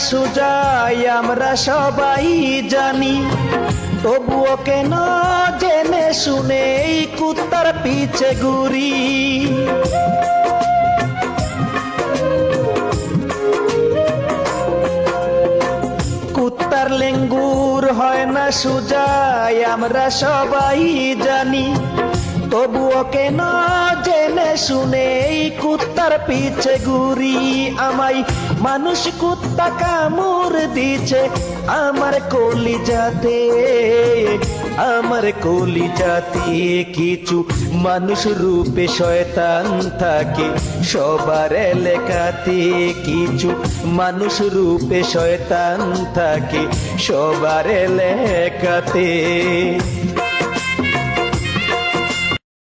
সুজাই আমরা সবাই জানি, তবুও কেন জেনে শুনে এই কুত্তার পিছে ঘুরি। কুত্তার লেঙ্গুর হয় না সুজাই আমরা সবাই জানি, তবুও কেন জেনে শুনে এই কুত্তার পিছে ঘুরি। আমায় মানুষ কুত্তা কামড় দিছে আমার কলিজাতে, আমার কলিজাতে কিছু মানুষ রূপে শয়তান থাকে, সবার এলাকাতে কিছু মানুষ রূপে শয়তান থাকে, সবার এলাকাতে।